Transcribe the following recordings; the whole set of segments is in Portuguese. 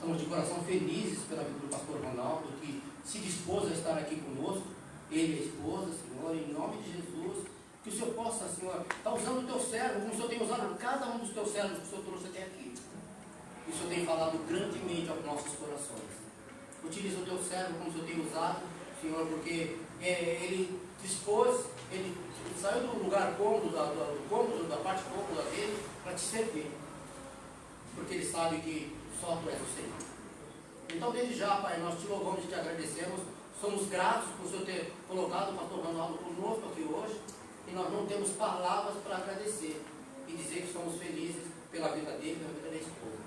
estamos de coração felizes pela vida do pastor Ronaldo, que se dispôs a estar aqui conosco, ele e a esposa, Senhor, em nome de Jesus, que o Senhor possa, Senhor, estar usando o teu servo, como o Senhor tem usado cada um dos teus servos que o Senhor trouxe até aqui. E o Senhor tem falado grandemente aos nossos corações. Utiliza o teu servo como o Senhor tem usado, Senhor, porque ele dispôs, ele saiu do lugar cômodo, da parte cômoda dele, para te servir. Porque ele sabe que só tu és o Senhor. Então, desde já, Pai, nós te louvamos e te agradecemos. Somos gratos por o Senhor ter colocado o pastor Ronaldo conosco aqui hoje. E nós não temos palavras para agradecer e dizer que somos felizes pela vida dele e pela vida da esposa.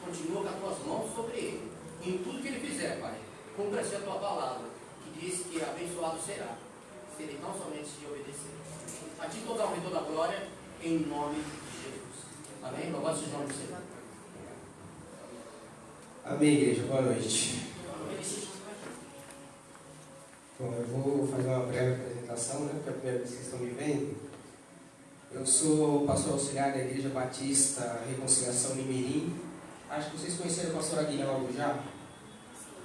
Continua com as tuas mãos sobre ele. Em tudo que ele fizer, Pai, cumpra-se a tua palavra, que diz que abençoado será, se ele não somente te obedecer. A ti toda a honra e toda a glória, em nome de Jesus. Amém? Louvado seja o nome do Senhor. Amém, igreja. Boa noite. Bom, eu vou fazer uma breve apresentação, né? Porque é a primeira vez que vocês estão me vendo. Eu sou pastor auxiliar da Igreja Batista Reconciliação Mirim. Acho que vocês conheceram o pastor Aguinaldo já?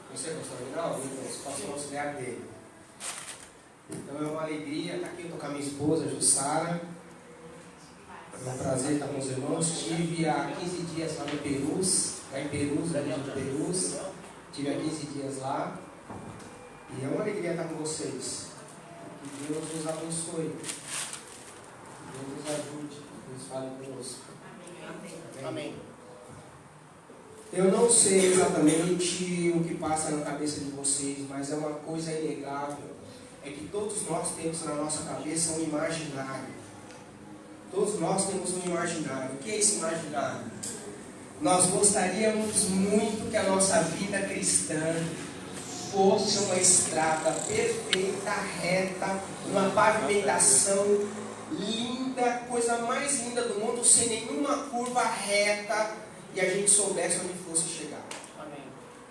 Conheceram o pastor Aguinaldo? Então, eu sou pastor auxiliar dele. Então é uma alegria estar aqui. Eu estou com a minha esposa, Jussara. É um prazer estar com os irmãos. Estive há 15 dias lá no Perus, lá em Perus, na região de Perus. Estive há 15 dias lá. E é uma alegria estar com vocês. Que Deus nos abençoe. Que Deus nos ajude. Que Deus fale conosco. Amém. Amém. Eu não sei exatamente o que passa na cabeça de vocês, mas é uma coisa inegável. É que todos nós temos na nossa cabeça um imaginário. Todos nós temos um imaginário. O que é esse imaginário? Nós gostaríamos muito que a nossa vida cristã fosse uma estrada perfeita, reta, uma pavimentação linda, coisa mais linda do mundo, sem nenhuma curva reta, e a gente soubesse onde fosse chegar. Amém.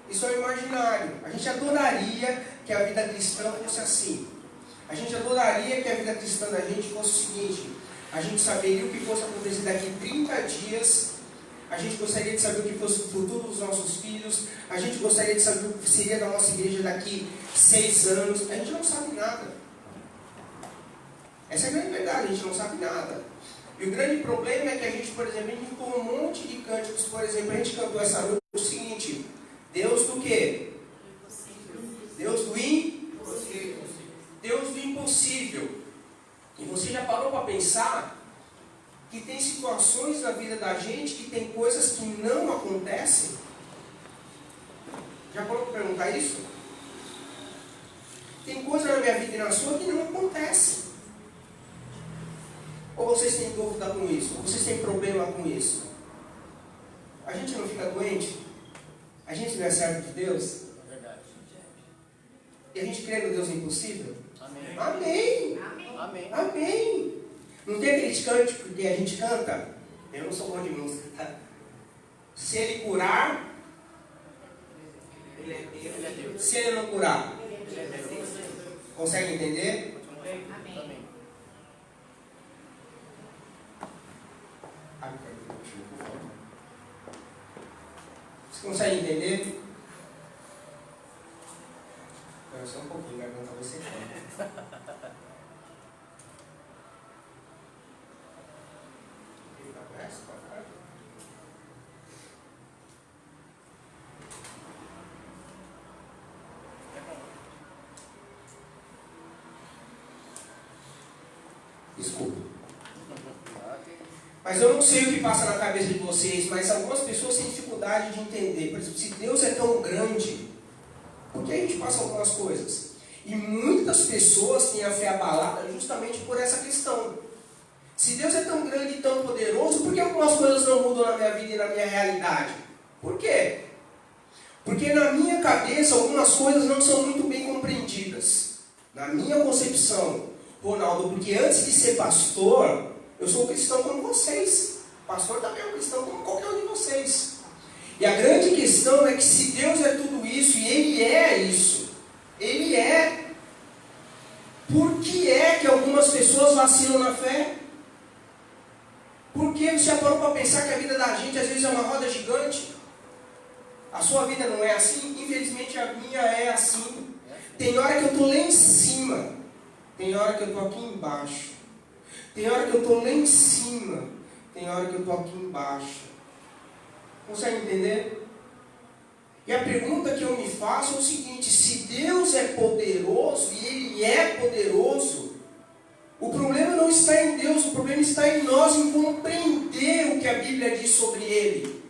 Isso é o imaginário. A gente adoraria que a vida cristã fosse assim. A gente adoraria que a vida cristã da gente fosse o seguinte: a gente saberia o que fosse acontecer daqui 30 dias, a gente gostaria de saber o que fosse o futuro dos nossos filhos, a gente gostaria de saber o que seria da nossa igreja daqui 6 anos. A gente não sabe nada. Essa é a grande verdade, a gente não sabe nada. E o grande problema é que a gente, por exemplo, a gente cantou um monte de cânticos. Por exemplo, a gente cantou essa noite o seguinte: Deus do quê? Deus do impossível. Deus do impossível. E você já parou para pensar que tem situações na vida da gente que tem coisas que não acontecem? Já parou para perguntar isso? Tem coisa na minha vida e na sua que não acontece. Ou vocês têm dúvida com isso? Ou vocês têm problema com isso? A gente não fica doente? A gente não é servo de Deus? É verdade. E a gente crê no Deus impossível? Amém. Amém! Amém. Amém! Não tem aquele cântico que a gente canta? Eu não sou bom de música, tá? Se Ele curar, Ele é Deus. Se Ele não curar, Ele é Deus. consegue entender? Amém. Você consegue entender? Não, só um pouquinho, vai cantar você. Desculpa. Mas eu não sei o que passa na cabeça de vocês, mas algumas pessoas têm dificuldade de entender. Por exemplo, se Deus é tão grande, por que a gente passa algumas coisas? E muitas pessoas têm a fé abalada justamente por essa questão. Se Deus é tão grande e tão poderoso, por que algumas coisas não mudam na minha vida e na minha realidade? Por quê? Porque na minha cabeça algumas coisas não são muito bem compreendidas. Na minha concepção, Ronaldo, porque antes de ser pastor, eu sou cristão como vocês. Pastor também é um cristão como qualquer um de vocês. E a grande questão é que se Deus é tudo isso, e Ele é isso, Ele é, por que é que algumas pessoas vacilam na fé? Por que você já parou para pensar que a vida da gente às vezes é uma roda gigante? A sua vida não é assim? Infelizmente a minha é assim. Tem hora que eu estou lá em cima, tem hora que eu estou aqui embaixo. Tem hora que eu estou lá em cima, tem hora que eu estou aqui embaixo. Consegue entender? E a pergunta que eu me faço é o seguinte: se Deus é poderoso, e Ele é poderoso, o problema não está em Deus, o problema está em nós, em compreender o que a Bíblia diz sobre Ele,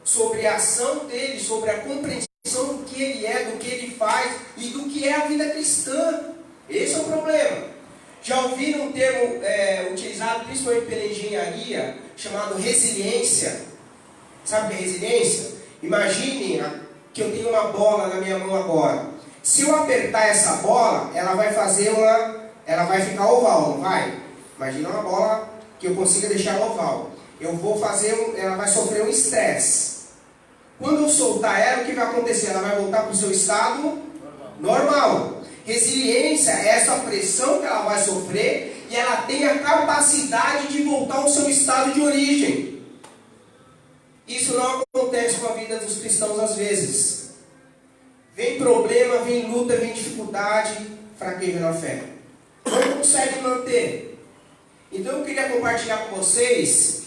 sobre a ação dEle, sobre a compreensão do que Ele é, do que Ele faz e do que é a vida cristã. Esse é o problema. Já ouviram um termo utilizado principalmente pela engenharia, chamado resiliência? Sabe o que é resiliência? Imagine que eu tenho uma bola na minha mão agora. Se eu apertar essa bola, ela vai ficar oval, não vai? Imagina uma bola que eu consiga deixar oval. Ela vai sofrer um estresse. Quando eu soltar ela, o que vai acontecer? Ela vai voltar para o seu estado normal. Resiliência é essa pressão que ela vai sofrer e ela tem a capacidade de voltar ao seu estado de origem. Isso não acontece com a vida dos cristãos às vezes. Vem problema, vem luta, vem dificuldade, fraqueja na fé. Não consegue manter. Então eu queria compartilhar com vocês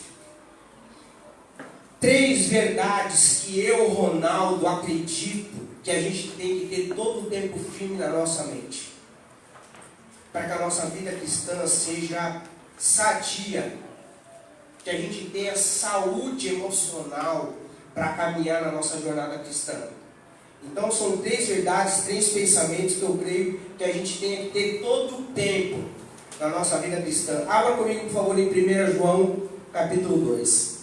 3 verdades que eu, Ronaldo, acredito que a gente tem que ter todo o tempo firme na nossa mente, para que a nossa vida cristã seja sadia, que a gente tenha saúde emocional para caminhar na nossa jornada cristã. Então são 3 verdades, 3 pensamentos que eu creio que a gente tem que ter todo o tempo na nossa vida cristã. Abra comigo, por favor, em 1 João, capítulo 2.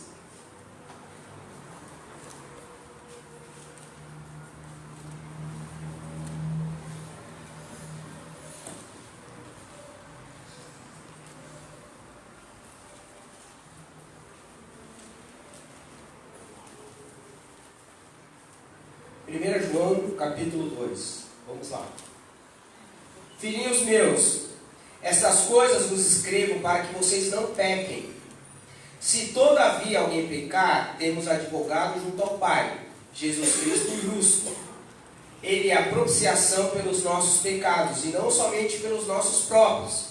1 João, capítulo 2. Vamos lá. Filhinhos meus, estas coisas vos escrevo para que vocês não pequem. Se todavia alguém pecar, temos advogado junto ao Pai, Jesus Cristo justo. Ele é a propiciação pelos nossos pecados, e não somente pelos nossos próprios,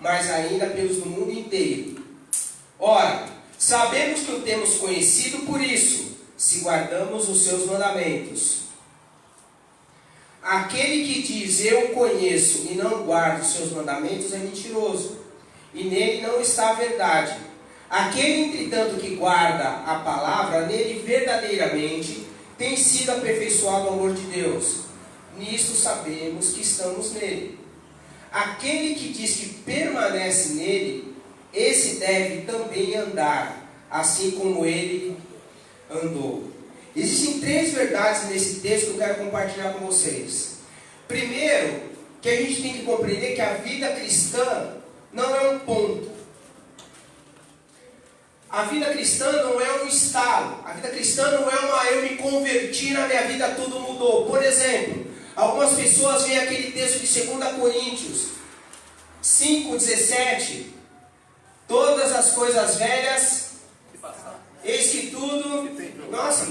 mas ainda pelos do mundo inteiro. Ora, sabemos que o temos conhecido por isso, se guardamos os seus mandamentos. Aquele que diz eu conheço e não guarda os seus mandamentos é mentiroso, e nele não está a verdade. Aquele, entretanto, que guarda a palavra, nele verdadeiramente tem sido aperfeiçoado o amor de Deus. Nisto sabemos que estamos nele. Aquele que diz que permanece nele, esse deve também andar, assim como ele andou. Existem 3 verdades nesse texto que eu quero compartilhar com vocês. Primeiro, que a gente tem que compreender que a vida cristã não é um ponto. A vida cristã não é um estado. A vida cristã não é eu me converti, na minha vida tudo mudou. Por exemplo, algumas pessoas veem aquele texto de 2 Coríntios 5,17. Todas as coisas velhas, eis que tudo, nossa,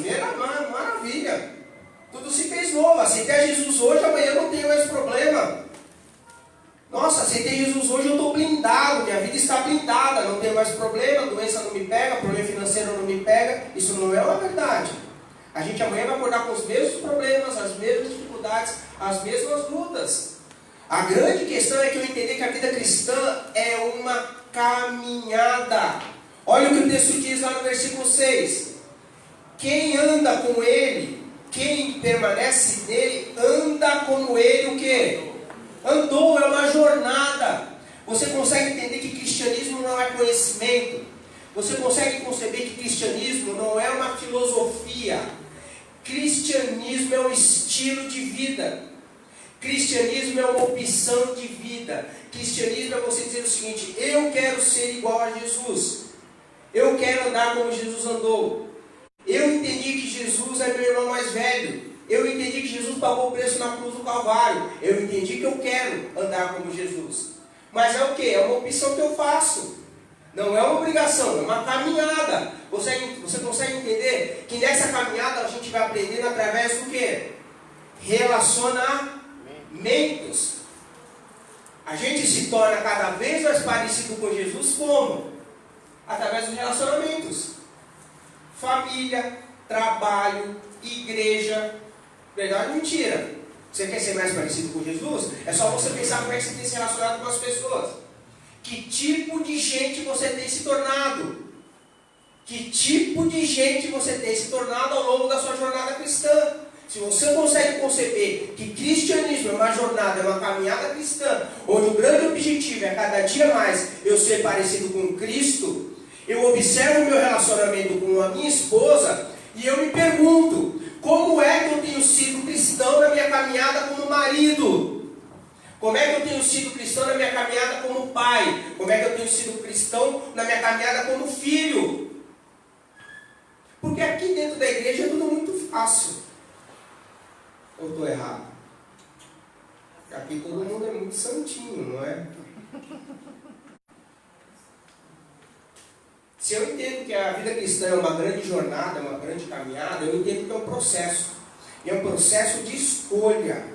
maravilha, tudo se fez novo. Aceitei a Jesus hoje, amanhã eu não tenho mais problema. Nossa, aceitei Jesus hoje, eu estou blindado, minha vida está blindada, não tenho mais problema, doença não me pega, problema financeiro não me pega. Isso não é uma verdade. A gente amanhã vai acordar com os mesmos problemas, as mesmas dificuldades, as mesmas lutas. A grande questão é que eu entender que a vida cristã é uma caminhada. Olha o que o texto diz lá no versículo 6. Quem anda com ele, quem permanece nele, anda como ele o quê? Andou, é uma jornada. Você consegue entender que cristianismo não é conhecimento? Você consegue conceber que cristianismo não é uma filosofia? Cristianismo é um estilo de vida. Cristianismo é uma opção de vida. Cristianismo é você dizer o seguinte: eu quero ser igual a Jesus. Eu quero andar como Jesus andou. Eu entendi que Jesus é meu irmão mais velho. Eu entendi que Jesus pagou o preço na cruz do Calvário. Eu entendi que eu quero andar como Jesus. Mas é o que? É uma opção que eu faço. Não é uma obrigação, é uma caminhada. Você consegue entender que nessa caminhada a gente vai aprendendo através do quê? Relacionamentos. A gente se torna cada vez mais parecido com Jesus como? Através dos relacionamentos. Família, trabalho, igreja. Verdade ou mentira? Você quer ser mais parecido com Jesus? É só você pensar como é que você tem se relacionado com as pessoas. Que tipo de gente você tem se tornado? Que tipo de gente você tem se tornado ao longo da sua jornada cristã? Se você consegue conceber que cristianismo é uma jornada, é uma caminhada cristã, onde o grande objetivo é cada dia mais eu ser parecido com Cristo, eu observo o meu relacionamento com a minha esposa e eu me pergunto, como é que eu tenho sido cristão na minha caminhada como marido? Como é que eu tenho sido cristão na minha caminhada como pai? Como é que eu tenho sido cristão na minha caminhada como filho? Porque aqui dentro da igreja é tudo muito fácil. Ou estou errado? Aqui todo mundo é muito santinho, não é? Se eu entendo que a vida cristã é uma grande jornada, é uma grande caminhada, eu entendo que é um processo. E é um processo de escolha,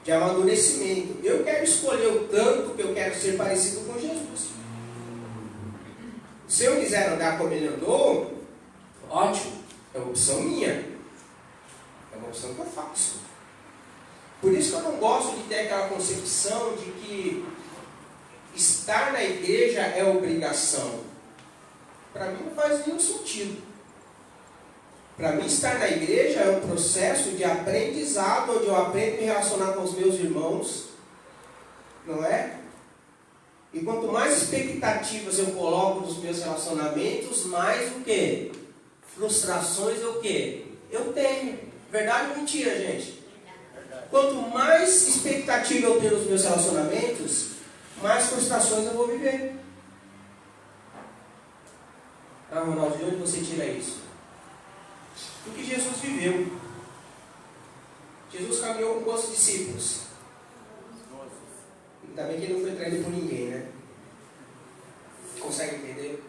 de amadurecimento. Eu quero escolher o tanto que eu quero ser parecido com Jesus. Se eu quiser andar como ele andou, ótimo, é uma opção minha. É uma opção que eu faço. Por isso que eu não gosto de ter aquela concepção de que estar na igreja é obrigação. Para mim não faz nenhum sentido. Para mim estar na igreja é um processo de aprendizado, onde eu aprendo a me relacionar com os meus irmãos, não é? E quanto mais expectativas eu coloco nos meus relacionamentos, mais o quê? Frustrações eu quê? Eu tenho. Verdade ou mentira, gente? Quanto mais expectativa eu tenho nos meus relacionamentos, mais frustrações eu vou viver. Ah, Ronaldo, de onde você tira isso? Do que Jesus viveu. Jesus caminhou com quantos discípulos? Ainda bem que ele não foi traído por ninguém, né? Consegue entender?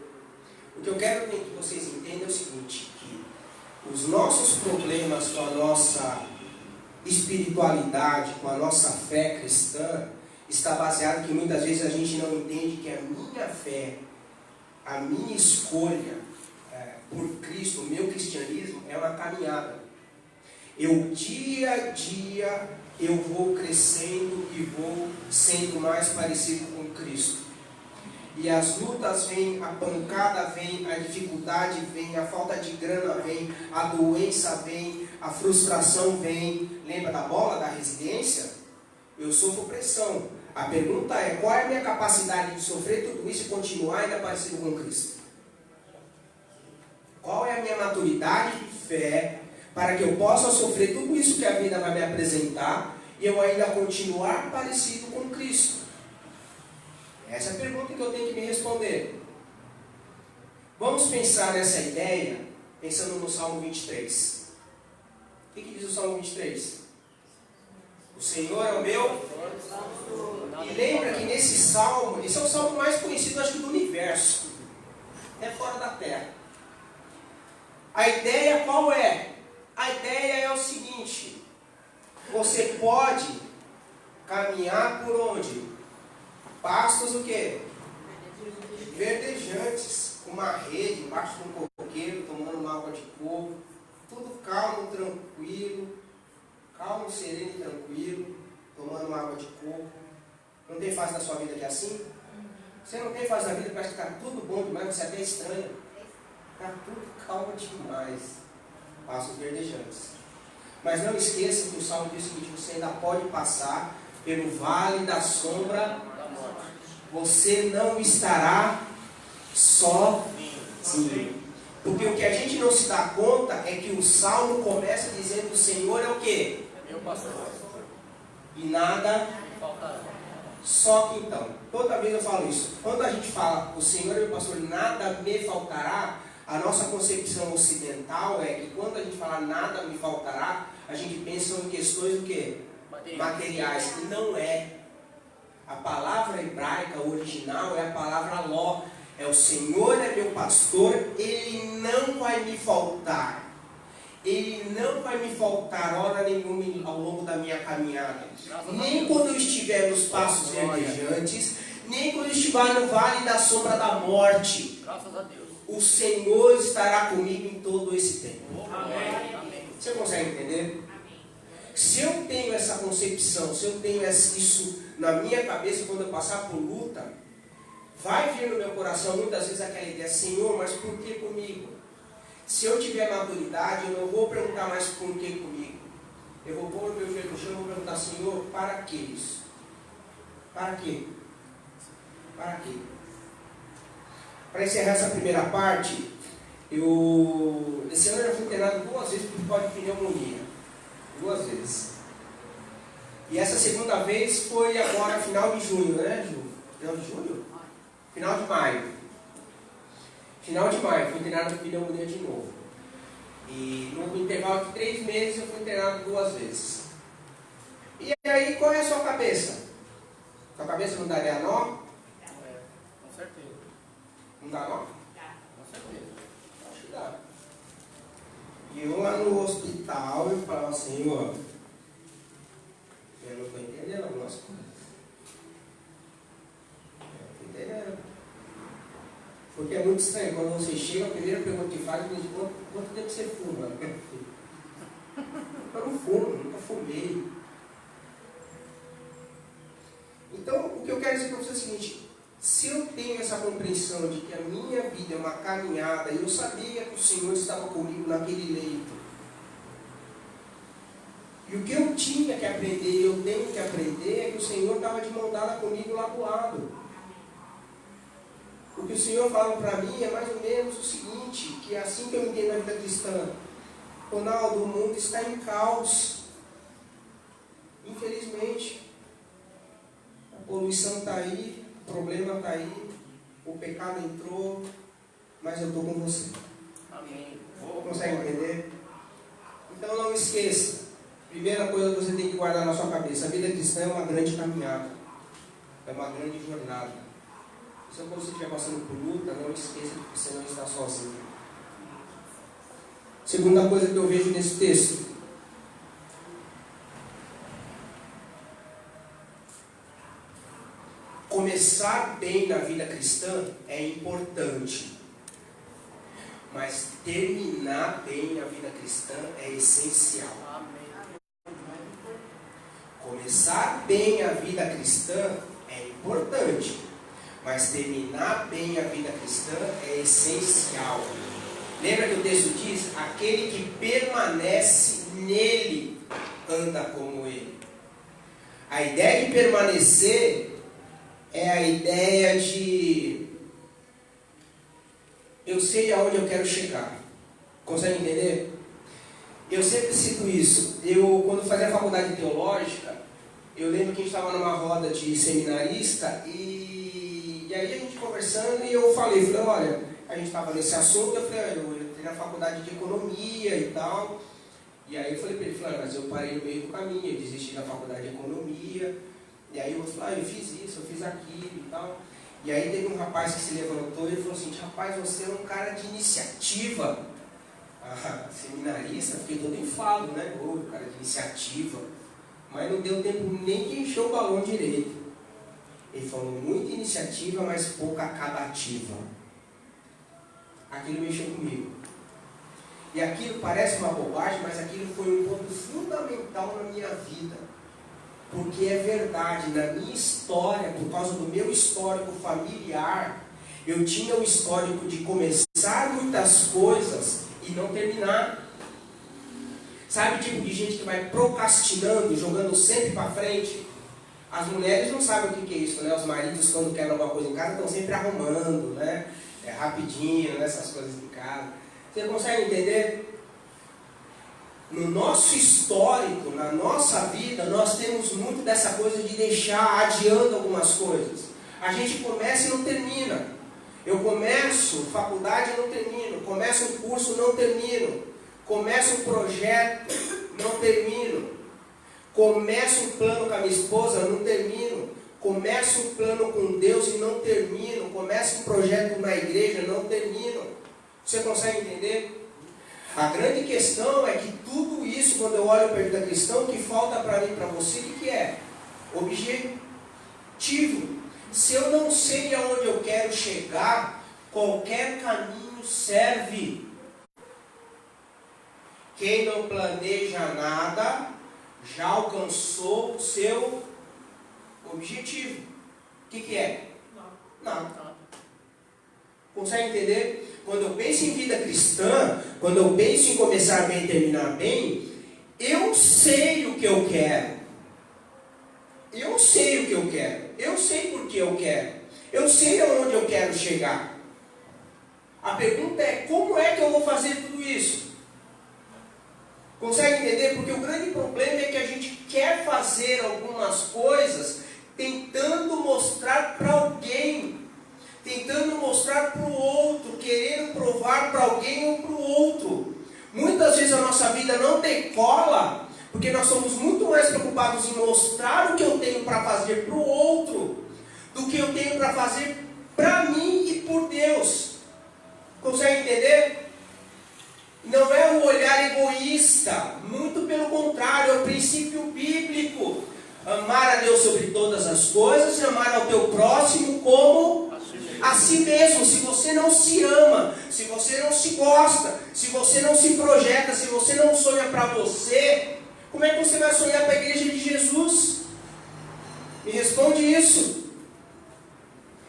O que eu quero que vocês entendam é o seguinte, que os nossos problemas com a nossa espiritualidade, com a nossa fé cristã, está baseado que muitas vezes a gente não entende que a minha fé, a minha escolha por Cristo, o meu cristianismo é uma caminhada. Eu dia a dia eu vou crescendo e vou sendo mais parecido com Cristo. E as lutas vêm, a pancada vem, a dificuldade vem, a falta de grana vem, a doença vem, a frustração vem. Lembra da bola da resiliência? Eu sofro pressão. A pergunta é, qual é a minha capacidade de sofrer tudo isso e continuar ainda parecido com Cristo? Qual é a minha maturidade de fé para que eu possa sofrer tudo isso que a vida vai me apresentar e eu ainda continuar parecido com Cristo? Essa é a pergunta que eu tenho que me responder. Vamos pensar nessa ideia pensando no Salmo 23. O que diz o Salmo 23? O Senhor é o meu. E lembra que nesse salmo, esse é o salmo mais conhecido, acho que, do universo. É fora da terra. A ideia qual é? A ideia é o seguinte: você pode caminhar por onde? Pastos o quê? Verdejantes, com uma rede, embaixo de um coqueiro, tomando uma água de coco, tudo calmo, tranquilo, calmo, sereno e tranquilo, tomando uma água de coco. Não tem fase da sua vida que é assim? Você não tem fase da vida que parece que está tudo bom demais, você até estranha. Está tudo calmo demais. Passos verdejantes. Mas não esqueça que o Salmo diz o seguinte: você ainda pode passar pelo vale da sombra, você não estará sozinho. Porque o que a gente não se dá conta é que o Salmo começa dizendo: o Senhor é o quê? Meu pastor. E nada Faltará. Só que então, toda vez eu falo isso, quando a gente fala o Senhor é meu pastor, nada me faltará, a nossa concepção ocidental é que quando a gente fala nada me faltará, a gente pensa em questões do quê? Materiais. E não é. A palavra hebraica original é a palavra ló, O Senhor é meu pastor, Ele não vai me faltar. Ele não vai me faltar hora nenhuma ao longo da minha caminhada. Nem quando eu estiver nos passos verdejantes, nem quando eu estiver no vale da sombra da morte. Graças a Deus. O Senhor estará comigo em todo esse tempo. Amém. Você consegue entender? Se eu tenho essa concepção, se eu tenho isso na minha cabeça quando eu passar por luta, vai vir no meu coração muitas vezes aquela ideia: Senhor, mas por que comigo? Se eu tiver maturidade, eu não vou perguntar mais por que comigo. Eu vou pôr o meu joelho no chão e vou perguntar: Senhor, para que isso? Para quê? Para quê? Para encerrar essa primeira parte, esse ano eu já fui internado 2 vezes por causa de pneumonia. 2 vezes. E essa segunda vez foi agora, final de junho, né, Ju? Final de junho? Final de maio. Final de maio, fui internado com pneumonia de novo. E no intervalo de 3 meses eu fui internado 2 vezes. E aí, qual é a sua cabeça? Sua cabeça não daria nó? Com certeza. Não dá nó? Com certeza. Acho que dá. E eu lá no hospital, eu falava assim: ó, eu não estou entendendo algumas coisas. Eu não estou entendendo. Porque é muito estranho, quando você chega, a primeira pergunta que faz é: quanto tempo você fuma? Eu não fumo, nunca fumei. Então, o que eu quero dizer para você é o seguinte: se eu tenho essa compreensão de que a minha vida é uma caminhada, e eu sabia que o Senhor estava comigo naquele leito, e o que eu tinha que aprender, eu tenho que aprender, é que o Senhor estava de mão dada comigo lá do lado. O que o Senhor fala para mim é mais ou menos o seguinte, que é assim que eu entendo a vida cristã: Ronaldo, o mundo está em caos. Infelizmente. A poluição está aí, o problema está aí, o pecado entrou, mas eu estou com você. Amém. Consegue entender? Então não esqueça, primeira coisa que você tem que guardar na sua cabeça: a vida cristã é uma grande caminhada, é uma grande jornada. Se você estiver passando por luta, não esqueça que você não está sozinho. Segunda coisa que eu vejo nesse texto: começar bem na vida cristã é importante, mas terminar bem na vida cristã é essencial. Começar bem a vida cristã é importante, mas terminar bem a vida cristã é essencial. Lembra que o texto diz: aquele que permanece nele anda como ele. A ideia de permanecer é a ideia de eu sei aonde eu quero chegar. Consegue entender? Eu sempre cito isso. Quando fazia a faculdade teológica, eu lembro que a gente estava numa roda de seminarista e aí a gente conversando, e eu falei, olha, a gente estava nesse assunto, eu falei: eu entrei na faculdade de economia e tal. E aí eu falei para ele, mas eu parei no meio do caminho, eu desisti da faculdade de economia. E aí eu falei: eu fiz isso, eu fiz aquilo e tal. E aí teve um rapaz que se levantou e falou assim: rapaz, você é um cara de iniciativa. Seminarista, fiquei todo enfado, né? Cara de iniciativa. Mas não deu tempo nem que encheu o balão direito. Ele falou: muita iniciativa, mas pouca acabativa. Aquilo mexeu comigo. E aquilo parece uma bobagem, mas aquilo foi um ponto fundamental na minha vida. Porque é verdade, na minha história, por causa do meu histórico familiar, eu tinha o histórico de começar muitas coisas e não terminar. Sabe o tipo de gente que vai procrastinando, jogando sempre para frente? As mulheres não sabem o que é isso, né? Os maridos, quando querem alguma coisa em casa, estão sempre arrumando, né? Rapidinho, né? Essas coisas em casa. Você consegue entender? No nosso histórico, na nossa vida, nós temos muito dessa coisa de deixar adiando algumas coisas. A gente começa e não termina. Eu começo faculdade e não termino. Começo um curso, não termino. Começo um projeto, não termino. Começo um plano com a minha esposa, não termino. Começo um plano com Deus e não termino. Começo um projeto na igreja e não termino. Você consegue entender? A grande questão é que tudo isso, quando eu olho para a vida cristã, o que falta para mim e para você, o que é? Objetivo. Se eu não sei aonde eu quero chegar, qualquer caminho serve. Quem não planeja nada, já alcançou o seu objetivo. O que é? Nada. Consegue entender? Quando eu penso em vida cristã, quando eu penso em começar bem e terminar bem, eu sei o que eu quero. Eu sei o que eu quero. Eu sei por que eu quero. Eu sei aonde eu quero chegar. A pergunta é, como é que eu vou fazer tudo isso? Consegue entender? Porque o grande problema é que a gente quer fazer algumas coisas tentando mostrar para alguém, tentando mostrar para o outro, querendo provar para alguém ou para o outro. Muitas vezes a nossa vida não decola porque nós somos muito mais preocupados em mostrar o que eu tenho para fazer para o outro do que eu tenho para fazer para mim e por Deus. Consegue entender? Não é um olhar egoísta, muito pelo contrário, é o princípio bíblico. Amar a Deus sobre todas as coisas e amar ao teu próximo como a si mesmo. Se você não se ama, se você não se gosta, se você não se projeta, se você não sonha para você, como é que você vai sonhar para a igreja de Jesus? Me responde isso.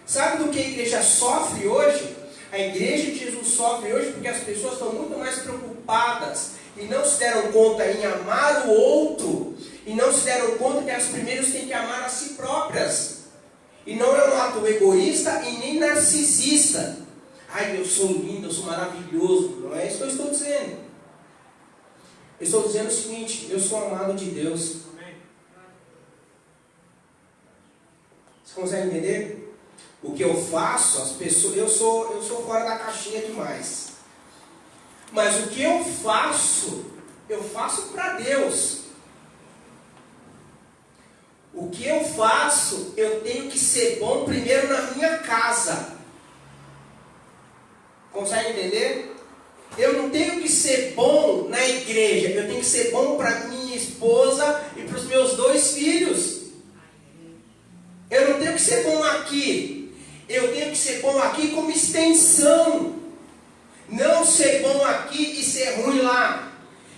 Sabe do que a igreja sofre hoje? A igreja de Jesus sofre hoje porque as pessoas estão muito mais preocupadas e não se deram conta em amar o outro, e não se deram conta que as primeiras têm que amar a si próprias. E não é um ato egoísta e nem narcisista. Ai, eu sou lindo, eu sou maravilhoso. Não é isso que eu estou dizendo. Eu estou dizendo o seguinte: eu sou amado de Deus. Você consegue entender? O que eu faço, as pessoas, eu sou fora da caixinha demais. Mas o que eu faço para Deus. O que eu faço, eu tenho que ser bom primeiro na minha casa. Consegue entender? Eu não tenho que ser bom na igreja, eu tenho que ser bom para minha esposa e para os meus 2 filhos. Eu não tenho que ser bom aqui, eu tenho que ser bom aqui como extensão. Não ser bom aqui e ser ruim lá.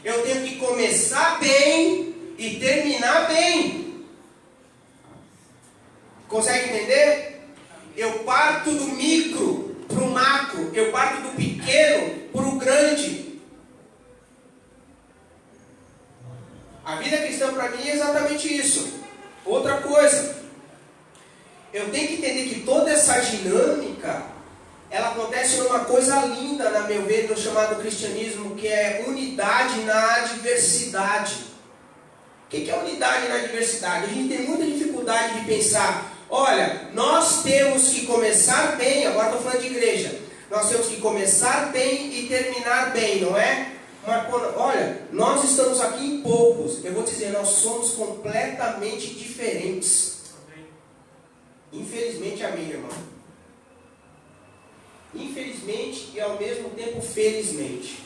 Eu tenho que começar bem e terminar bem. Consegue entender? Eu parto do micro para o macro. Eu parto do pequeno para o grande. A vida cristã para mim é exatamente isso. Outra coisa, eu tenho que entender que toda essa dinâmica, ela acontece numa coisa linda, na meu ver, no chamado cristianismo, que é unidade na diversidade. O que é unidade na diversidade? A gente tem muita dificuldade de pensar, olha, nós temos que começar bem, agora estou falando de igreja, nós temos que começar bem e terminar bem, não é? Olha, nós estamos aqui em poucos, eu vou dizer, nós somos completamente diferentes. Infelizmente, amém, irmão? Infelizmente e ao mesmo tempo felizmente.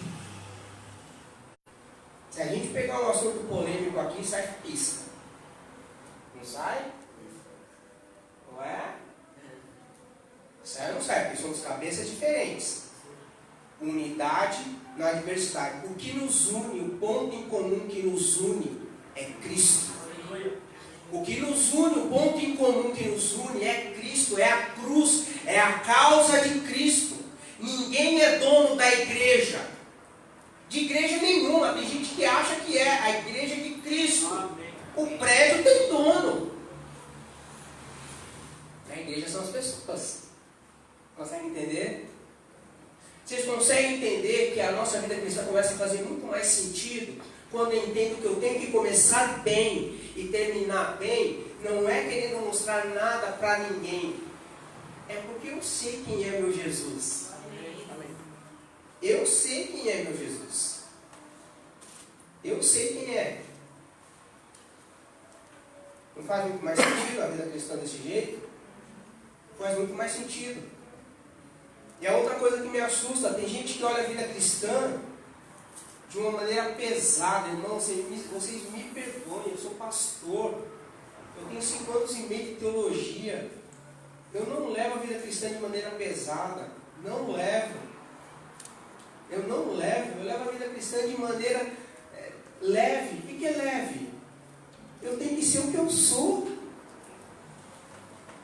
Se a gente pegar um assunto polêmico aqui, sai pisca. Não sai? Não é? Sai ou não sai? Porque somos cabeças diferentes. Unidade na diversidade. O que nos une, o ponto em comum que nos une é Cristo. O que nos une, o ponto em comum que nos une é Cristo, é a cruz, é a causa de Cristo. Ninguém é dono da igreja. De igreja nenhuma. Tem gente que acha que é a igreja de Cristo. Amém. O prédio tem dono. A igreja são as pessoas. Consegue entender? Vocês conseguem entender que a nossa vida cristã começa a fazer muito mais sentido quando eu entendo que eu tenho que começar bem e terminar bem? Não é querendo mostrar nada para ninguém. É porque eu sei quem é meu Jesus. Eu sei quem é meu Jesus. Eu sei quem é. Não faz muito mais sentido a vida cristã desse jeito? Faz muito mais sentido. E a outra coisa que me assusta, tem gente que olha a vida cristã de uma maneira pesada. Irmão, vocês me perdoem, eu sou pastor, eu tenho 5 anos e meio de teologia. Eu não levo a vida cristã de maneira pesada. Não levo. Eu levo a vida cristã de maneira leve. O que é leve? Eu tenho que ser o que eu sou.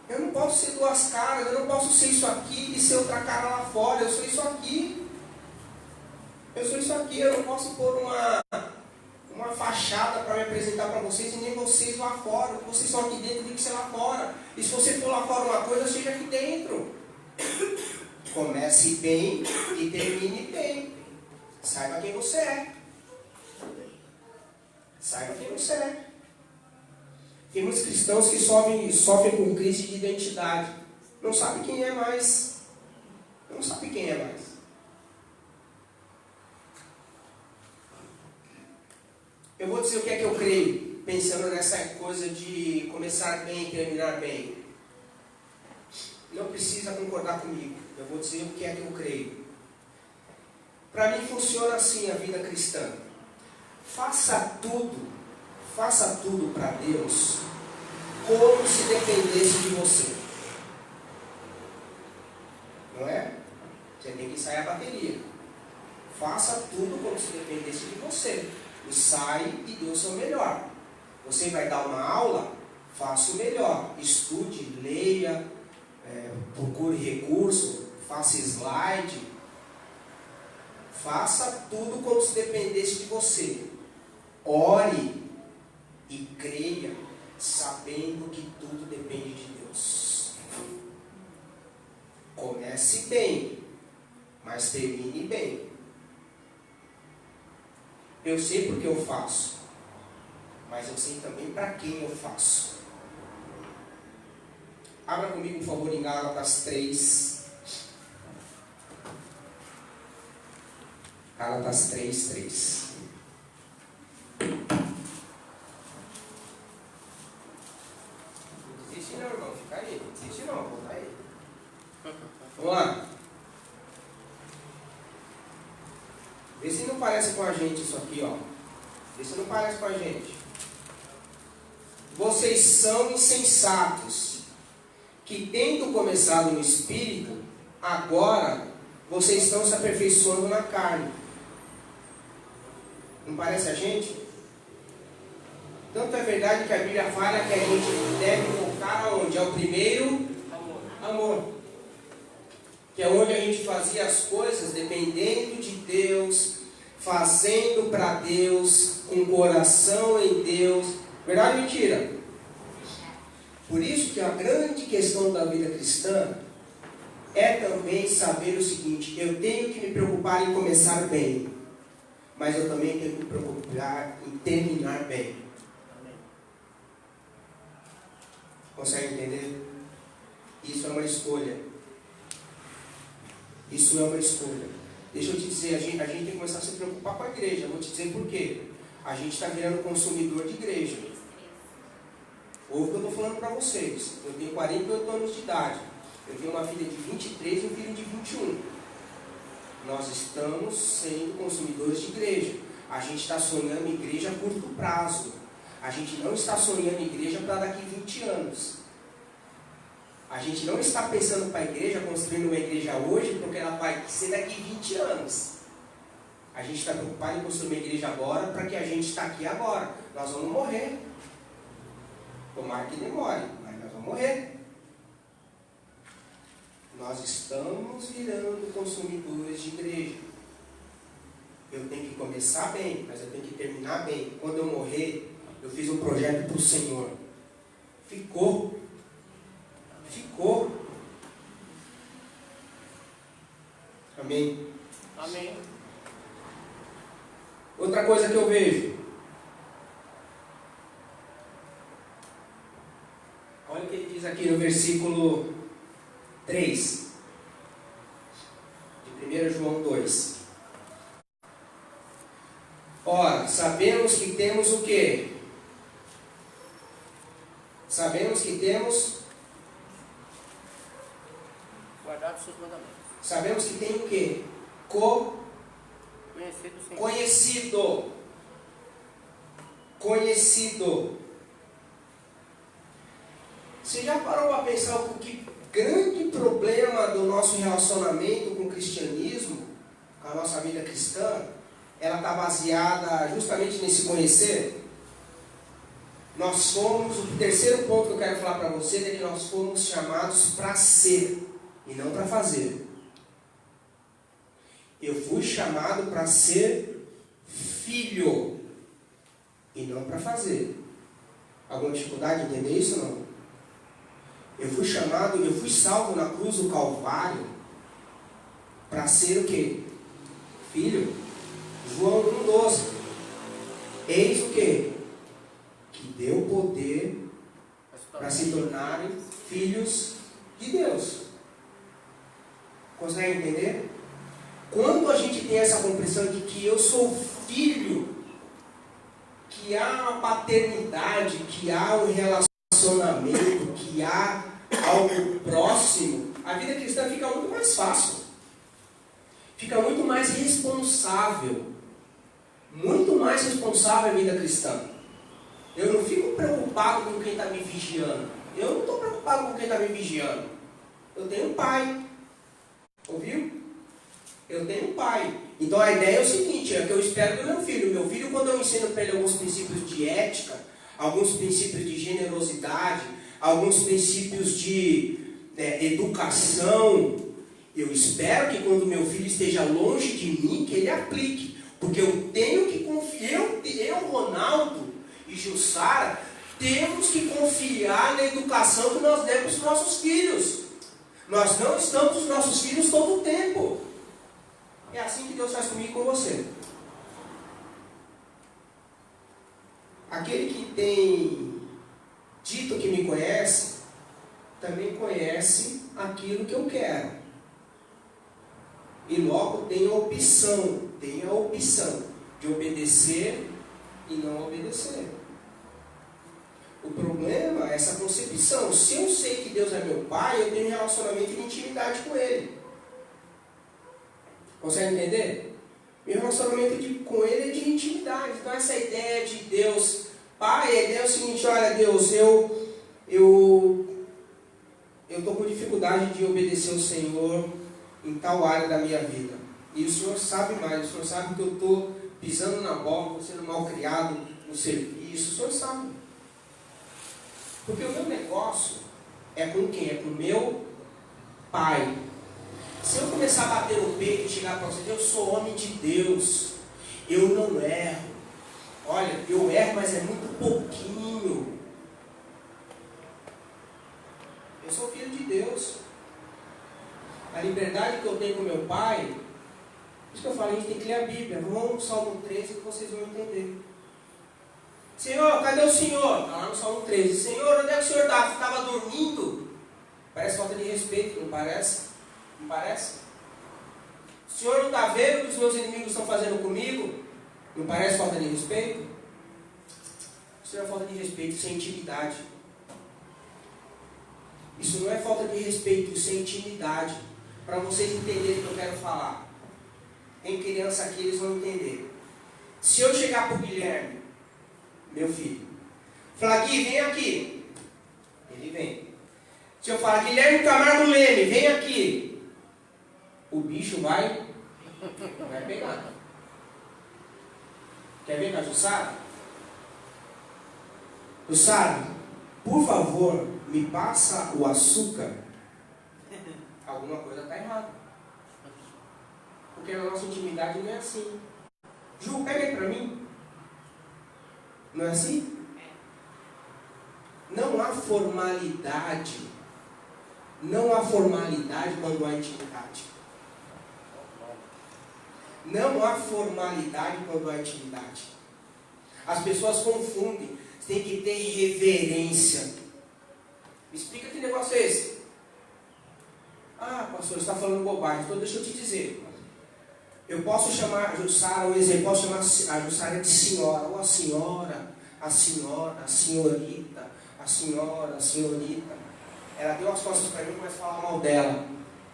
Eu não posso ser duas caras, eu não posso ser isso aqui e ser outra cara lá fora. Eu sou isso aqui. Eu não posso pôr uma fachada para me apresentar para vocês e nem vocês lá fora. Vocês estão aqui dentro, tem que ser lá fora. E se você for lá fora uma coisa, seja aqui dentro. Comece bem e termine bem. Saiba quem você é. Saiba quem você é. Tem muitos cristãos que sofrem com crise de identidade. Não sabe quem é mais. Não sabe quem é mais. Eu vou dizer o que é que eu creio, pensando nessa coisa de começar bem e terminar bem. Não precisa concordar comigo. Eu vou dizer o que é que eu creio. Para mim funciona assim a vida cristã. Faça tudo para Deus como se dependesse de você. Não é? Você tem que ensaiar a bateria. Faça tudo como se dependesse de você. Ensaie e dê o seu melhor. Você vai dar uma aula? Faça o melhor. Estude, leia, procure recurso, faça slide. Faça tudo como se dependesse de você. Ore e creia, sabendo que tudo depende de Deus. Comece bem, mas termine bem. Eu sei porque eu faço, mas eu sei também para quem eu faço. Abra comigo, por favor, em Gálatas 3. Gálatas 3:3. Não desiste não, irmão. Fica aí. Não desiste não. Volta aí. Vamos lá. Vê se não parece com a gente isso aqui, ó. Vê se não parece com a gente. Vocês são insensatos, que tendo começado no Espírito, agora vocês estão se aperfeiçoando na carne. Não parece a gente? Tanto é verdade que a Bíblia fala que a gente deve focar aonde? É o primeiro amor. Que é onde a gente fazia as coisas dependendo de Deus, fazendo para Deus, com coração em Deus. Verdade ou mentira? Por isso que a grande questão da vida cristã é também saber o seguinte: eu tenho que me preocupar em começar bem, mas eu também tenho que me preocupar em terminar bem. Consegue entender? Isso é uma escolha. Isso é uma escolha. Deixa eu te dizer, a gente tem que começar a se preocupar com a igreja. Eu vou te dizer por quê. A gente está virando consumidor de igreja. Ouve o que eu estou falando para vocês. Eu tenho 48 anos de idade. Eu tenho uma filha de 23 e um filho de 21. Nós estamos sendo consumidores de igreja. A gente está sonhando em igreja a curto prazo. A gente não está sonhando em igreja para daqui 20 anos. A gente não está pensando para a igreja, construindo uma igreja hoje, porque ela vai ser daqui 20 anos. A gente está preocupado em construir uma igreja agora, para que a gente está aqui agora. Nós vamos morrer. Tomara que demore, mas nós vamos morrer. Nós estamos virando consumidores de igreja. Eu tenho que começar bem, mas eu tenho que terminar bem. Quando eu morrer, eu fiz um projeto para o Senhor. Ficou. Amém? Amém. Outra coisa que eu vejo. Olha o que ele diz aqui no versículo 3 de 1 João 2. Ora, sabemos que temos o quê? Sabemos que temos... Guardar os seus mandamentos. Sabemos que tem o quê? Conhecer do Senhor. Conhecido. Você já parou para pensar o que grande problema do nosso relacionamento com o cristianismo, com a nossa vida cristã, ela está baseada justamente nesse conhecer? Nós somos, o terceiro ponto que eu quero falar para você é que nós fomos chamados para ser e não para fazer. Eu fui chamado para ser filho e não para fazer. Alguma dificuldade de entender isso ou não? Eu fui salvo na cruz do Calvário para ser o quê? Filho. João 1,12. Eis o quê? Que deu poder para se tornarem filhos de Deus. Consegue entender? Quando a gente tem essa compreensão de que eu sou filho, que há uma paternidade, que há um relacionamento, que há algo próximo, a vida cristã fica muito mais fácil. Fica muito mais responsável. Muito mais responsável a vida cristã. Eu não fico preocupado com quem está me vigiando. Eu não estou preocupado com quem está me vigiando. Eu tenho um pai. Ouviu? Eu tenho um pai. Então a ideia é o seguinte, é que eu espero do meu filho. Meu filho, quando eu ensino para ele alguns princípios de ética, alguns princípios de generosidade, alguns princípios de educação, eu espero que quando meu filho esteja longe de mim, que ele aplique. Porque eu tenho que confiar, eu, Ronaldo e Jussara, temos que confiar na educação que nós demos para os nossos filhos. Nós não estamos com os nossos filhos todo o tempo. É assim que Deus faz comigo e com você. Aquele que tem dito que me conhece, também conhece aquilo que eu quero. E logo tem a opção de obedecer e não obedecer. O problema é essa concepção. Se eu sei que Deus é meu pai, eu tenho um relacionamento de intimidade com Ele. Consegue entender? Meu relacionamento com Ele é de intimidade. Então essa ideia de Deus, pai, a ideia é o seguinte, olha Deus, eu estou com dificuldade de obedecer o Senhor em tal área da minha vida. E o Senhor sabe mais, o Senhor sabe que eu estou pisando na bola, estou sendo mal criado no serviço, o Senhor sabe. Porque o meu negócio é com quem? É com o meu pai. Se eu começar a bater no peito e chegar para você, eu sou homem de Deus, eu não erro. Olha, eu erro, mas é muito pouquinho. Eu sou filho de Deus. A liberdade que eu tenho com meu pai, por isso que eu falei, a gente tem que ler a Bíblia. Vamos no Salmo 13 que vocês vão entender. Senhor, cadê o Senhor? Está lá no Salmo 13. Senhor, onde é que o Senhor estava? Estava dormindo? Parece falta de respeito, não parece? Não parece? O Senhor não está vendo o que os meus inimigos estão fazendo comigo? Não parece falta de respeito? Isso não é falta de respeito, isso é intimidade. Isso não é falta de respeito, isso é intimidade. Para vocês entenderem o que eu quero falar. Tem criança aqui, eles vão entender. Se eu chegar para o Guilherme, meu filho, falar, Gui, vem aqui. Ele vem. Se eu falar, Guilherme Camargo Leme, vem aqui. O bicho vai pegar. Quer ver com a Jussara? Jussara, por favor, me passa o açúcar. Alguma coisa está errada. Porque a nossa intimidade não é assim. Ju, pega aí para mim. Não é assim? Não há formalidade. Não há formalidade quando há intimidade. Não há formalidade quando há intimidade. As pessoas confundem. Você tem que ter reverência. Me explica que negócio é esse? Ah, pastor, você está falando bobagem. Então deixa eu te dizer. Eu posso chamar a Jussara, um exemplo, posso chamar a Jussara de senhora, ou a senhora, a senhorita, a senhora, a senhorita. Ela deu as costas para mim e começa a falar mal dela.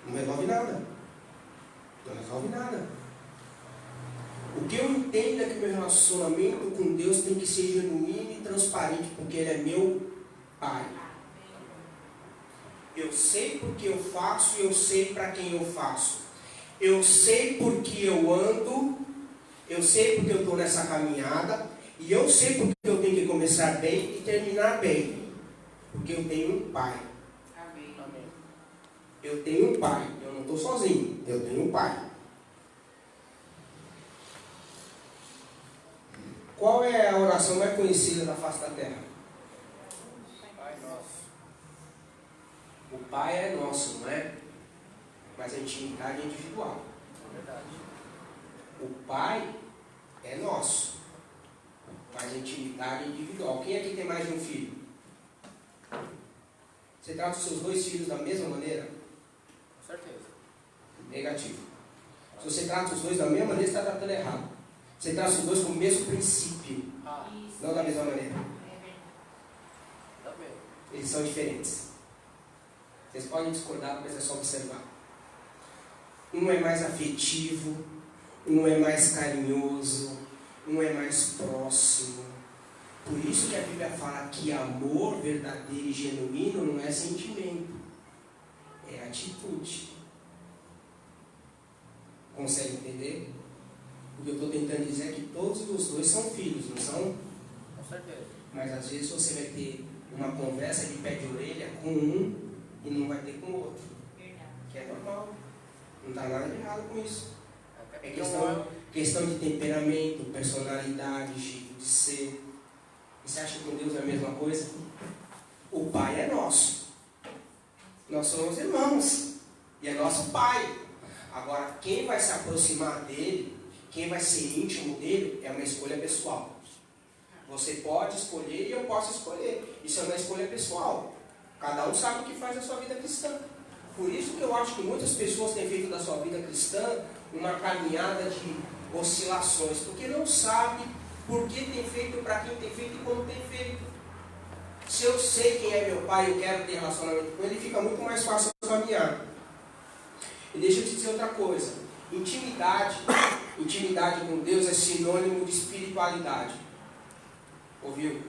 Não resolve nada. Não resolve nada. O que eu entendo é que o meu relacionamento com Deus tem que ser genuíno e transparente, porque Ele é meu Pai. Eu sei porque eu faço e eu sei para quem eu faço. Eu sei porque eu ando, eu sei porque eu estou nessa caminhada, e eu sei porque eu tenho que começar bem e terminar bem. Porque eu tenho um Pai. Amém. Eu tenho um Pai. Eu não estou sozinho. Eu tenho um Pai. Qual é a oração mais conhecida da face da terra? Pai nosso. O Pai é nosso, não é? Mas a intimidade é individual. É verdade. O Pai é nosso, mas a intimidade é individual. Quem aqui tem mais de um filho? Você trata os seus dois filhos da mesma maneira? Com certeza. Negativo. Se você trata os dois da mesma maneira, você está tratando errado. Você trata os dois com o mesmo princípio, não da mesma maneira. Também. Eles são diferentes. Vocês podem discordar, mas é só observar. Um é mais afetivo, um é mais carinhoso, um é mais próximo. Por isso que a Bíblia fala que amor verdadeiro e genuíno não é sentimento, é atitude. Consegue entender? O que eu estou tentando dizer é que todos os dois são filhos, não são? Com certeza. Mas às vezes você vai ter uma conversa de pé de orelha com um e não vai ter com o outro. Que é normal. Não está nada de errado com isso. É questão de temperamento, personalidade, jeito de ser. E você acha que com Deus é a mesma coisa? O Pai é nosso. Nós somos irmãos. E é nosso Pai. Agora, quem vai se aproximar dele, quem vai ser íntimo dele, é uma escolha pessoal. Você pode escolher e eu posso escolher. Isso é uma escolha pessoal. Cada um sabe o que faz na sua vida cristã. Por isso que eu acho que muitas pessoas têm feito da sua vida cristã uma caminhada de oscilações, porque não sabe por que tem feito, para quem tem feito e como tem feito. Se eu sei quem é meu pai e eu quero ter relacionamento com ele, fica muito mais fácil caminhar. E deixa eu te dizer outra coisa. Intimidade com Deus é sinônimo de espiritualidade. Ouviu?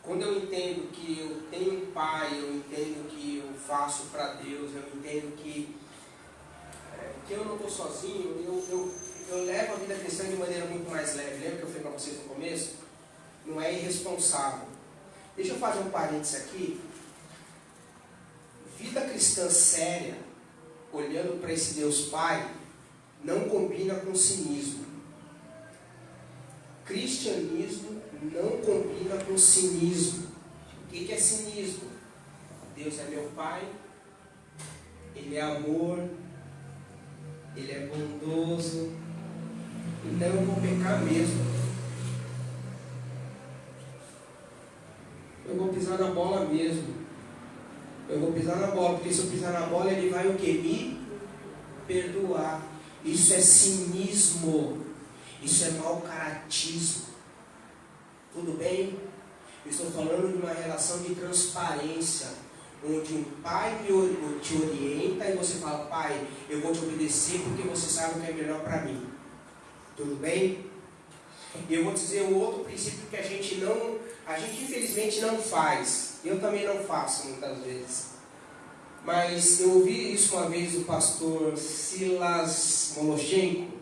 Quando eu entendo que eu tenho um Pai, eu entendo que eu faço para Deus, eu entendo que eu não estou sozinho, eu levo a vida cristã de maneira muito mais leve. Lembra que eu falei para vocês no começo? Não é irresponsável. Deixa eu fazer um parênteses aqui. Vida cristã séria, olhando para esse Deus Pai, não combina com cinismo. Cristianismo não combina com cinismo. O que é cinismo? Deus é meu Pai, Ele é amor, Ele é bondoso, então eu vou pecar mesmo. Eu vou pisar na bola mesmo. Eu vou pisar na bola, porque se eu pisar na bola, Ele vai o quê? Me perdoar. Isso é cinismo. Isso é mau caratismo. Tudo bem? Eu estou falando de uma relação de transparência, onde um pai te orienta e você fala: pai, eu vou te obedecer porque você sabe o que é melhor para mim. Tudo bem? E eu vou dizer o outro princípio que a gente infelizmente não faz. Eu também não faço muitas vezes. Mas eu ouvi isso uma vez do pastor Silas Moloshenko.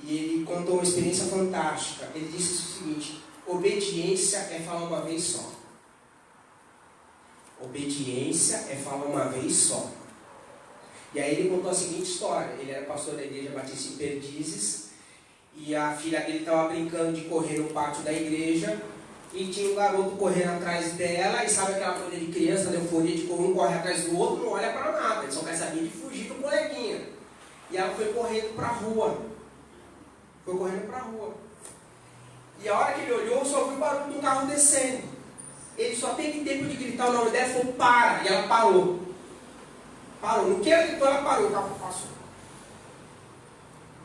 E ele contou uma experiência fantástica. Ele disse o seguinte: obediência é falar uma vez só. Obediência é falar uma vez só. E aí ele contou a seguinte história. Ele era pastor da igreja Batista em Perdizes. E a filha dele estava brincando de correr no pátio da igreja. E tinha um garoto correndo atrás dela. E sabe aquela coisa de criança, da euforia de um corre atrás do outro, não olha para nada. Ele só quer saber de fugir do coleguinha. E ela foi correndo para a rua. Foi correndo para a rua. E a hora que ele olhou, só viu o barulho de um carro descendo. Ele só teve tempo de gritar o nome dela e falou: para! E ela parou. Parou. No que ela gritou, ela parou. O carro passou.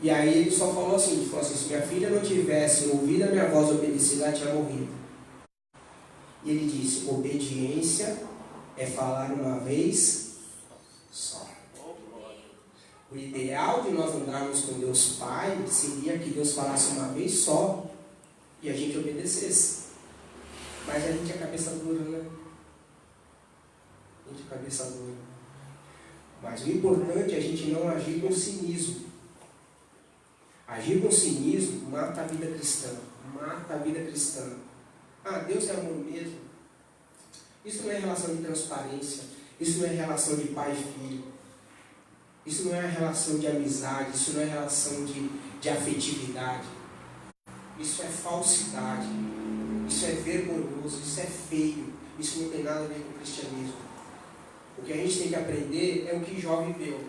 E aí ele só falou assim: se minha filha não tivesse ouvido a minha voz e obedecido, ela tinha morrido. E ele disse: obediência é falar uma vez só. O ideal de nós andarmos com Deus Pai seria que Deus falasse uma vez só e a gente obedecesse. Mas a gente é cabeça dura, né? A gente é cabeça dura. Mas o importante é a gente não agir com cinismo. Agir com cinismo mata a vida cristã. Mata a vida cristã. Ah, Deus é amor mesmo. Isso não é relação de transparência. Isso não é relação de pai e filho. Isso não é relação de amizade. Isso não é relação de afetividade. Isso é falsidade. Isso é vergonhoso. Isso é feio. Isso não tem nada a ver com o cristianismo. O que a gente tem que aprender é o que Jó viveu.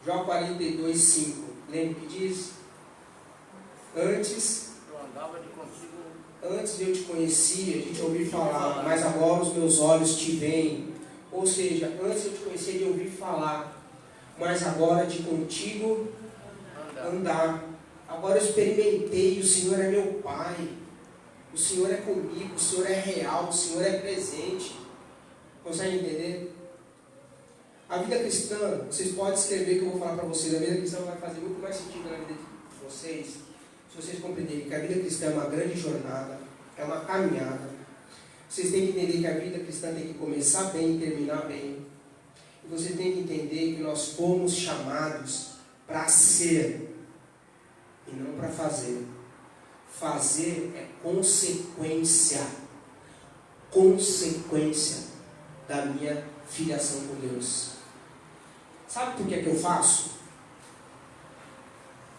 Jó 42, 5. Lembra o que diz? Antes de eu te conhecia, de te ouvir falar, mas agora os meus olhos te veem. Ou seja, antes eu te conhecia de ouvir falar, mas agora de contigo andar. Agora eu experimentei, o Senhor é meu Pai. O Senhor é comigo, o Senhor é real, o Senhor é presente. Consegue entender? A vida cristã, vocês podem escrever que eu vou falar para vocês, a vida cristã vai fazer muito mais sentido na vida de vocês, se vocês compreenderem que a vida cristã é uma grande jornada, é uma caminhada. Vocês têm que entender que a vida cristã tem que começar bem e terminar bem. E vocês têm que entender que nós fomos chamados para ser e não para fazer. Fazer é consequência da minha filiação com Deus. Sabe por que eu faço?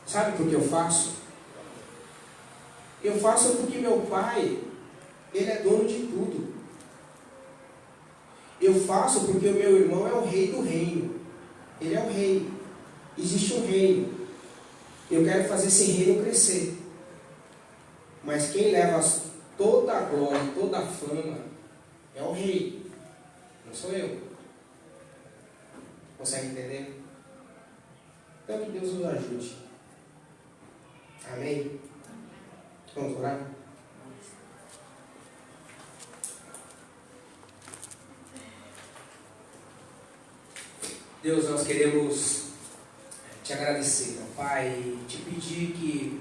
Sabe por que eu faço? Eu faço porque meu pai, ele é dono de tudo. Eu faço porque o meu irmão é o rei do reino. Ele é o rei. Existe um reino. Eu quero fazer esse reino crescer. Mas quem leva toda a glória, toda a fama, é o rei. Não sou eu. Consegue entender? Então que Deus nos ajude. Amém? Vamos orar? Deus, nós queremos te agradecer, meu Pai, te pedir que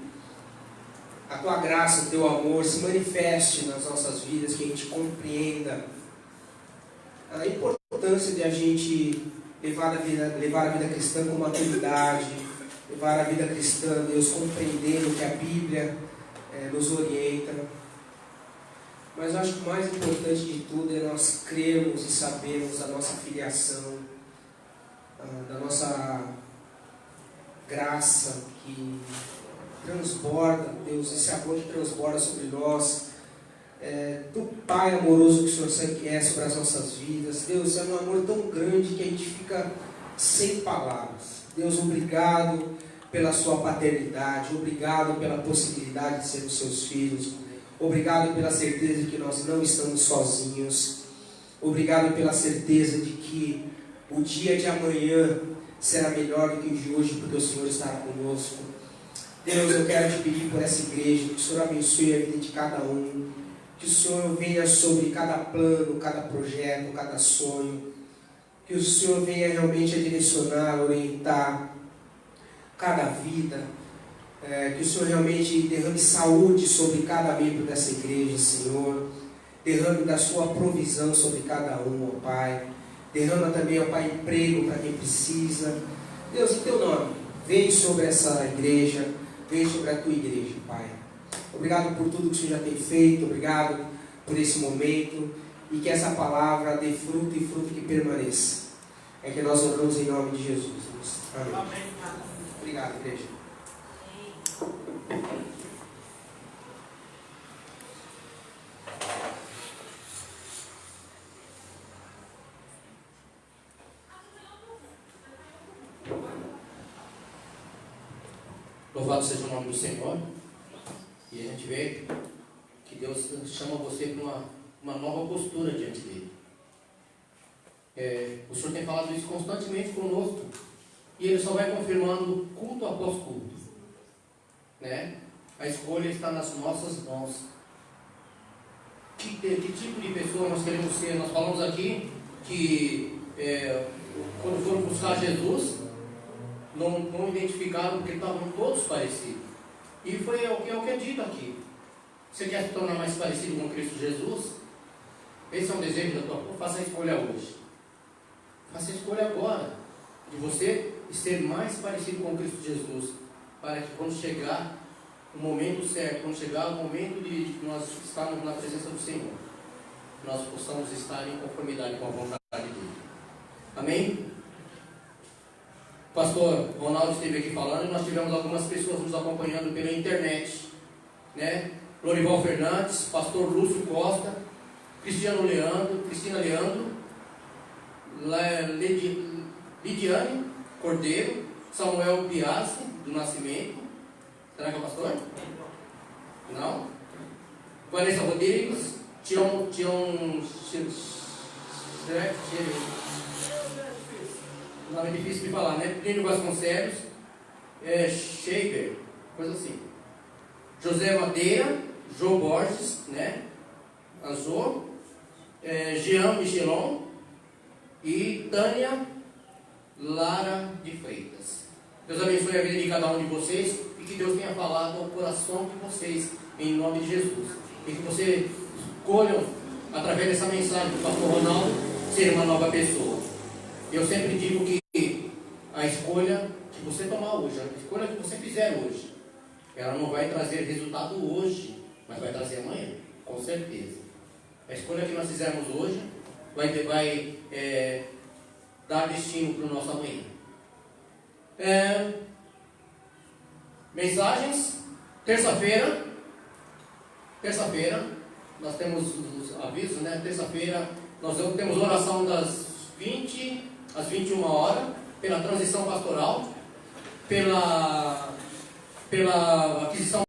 a tua graça, o teu amor se manifeste nas nossas vidas, que a gente compreenda a importância de a gente levar a vida cristã com maturidade, levar a vida cristã, Deus, compreendendo que a Bíblia nos orienta. Mas eu acho que o mais importante de tudo é nós crermos e sabermos a nossa filiação, da nossa graça que transborda, Deus, esse amor que transborda sobre nós, do Pai amoroso que o Senhor quer sobre as nossas vidas. Deus, é um amor tão grande que a gente fica sem palavras. Deus, obrigado pela sua paternidade, obrigado pela possibilidade de sermos seus filhos, obrigado pela certeza de que nós não estamos sozinhos, obrigado pela certeza de que o dia de amanhã será melhor do que o de hoje, porque o Senhor estará conosco. Deus, eu quero te pedir por essa igreja, que o Senhor abençoe a vida de cada um, que o Senhor venha sobre cada plano, cada projeto, cada sonho, que o Senhor venha realmente a direcionar, orientar cada vida, que o Senhor realmente derrame saúde sobre cada membro dessa igreja, Senhor, derrame da sua provisão sobre cada um, ó Pai, derrama também, ó Pai, emprego para quem precisa. Deus, em teu nome, vem sobre essa igreja, vem sobre a tua igreja, Pai. Obrigado por tudo que o Senhor já tem feito, obrigado por esse momento, e que essa palavra dê fruto e fruto que permaneça. É que nós oramos em nome de Jesus. Amém. Amém. Obrigado, igreja. Louvado seja o nome do Senhor. E a gente vê que Deus chama você para uma nova postura diante dele. O Senhor tem falado isso constantemente conosco. E Ele só vai confirmando culto após culto. A escolha está nas nossas mãos. que tipo de pessoa nós queremos ser. Nós falamos aqui que quando foram buscar Jesus, não identificaram porque estavam todos parecidos. E foi o que é dito aqui. Você quer se tornar mais parecido com Cristo Jesus? Esse é um desejo da tua vida. Faça a escolha hoje. Faça a escolha agora de você ser mais parecido com Cristo Jesus, para que quando chegar o momento certo, quando chegar o momento de nós estarmos na presença do Senhor, nós possamos estar em conformidade com a vontade dele. Amém? O pastor Ronaldo esteve aqui falando, e nós tivemos algumas pessoas nos acompanhando pela internet, né? Lorival Fernandes, pastor Lúcio Costa, Cristina Leandro, Lidiane Cordeiro, Samuel Piazzi, do Nascimento. Será que é o pastor? Não? Vanessa Rodrigues, Tião nome difícil de falar, né? Plínio Vasconcelos, Shaver, coisa assim. José Madeira, João Borges, né? Azor, Jean Michelon e Tânia Lara de Freitas. Deus abençoe a vida de cada um de vocês e que Deus tenha falado ao coração de vocês, em nome de Jesus. E que vocês escolham, através dessa mensagem do pastor Ronaldo, ser uma nova pessoa. Eu sempre digo que a escolha que você tomar hoje, a escolha que você fizer hoje, ela não vai trazer resultado hoje, mas vai trazer amanhã, com certeza. A escolha que nós fizermos hoje vai dar destino para o nosso amanhã. Mensagens. Terça-feira, nós temos os avisos, né? Terça-feira, nós temos oração das 20 às 21 horas, pela transição pastoral, pela aquisição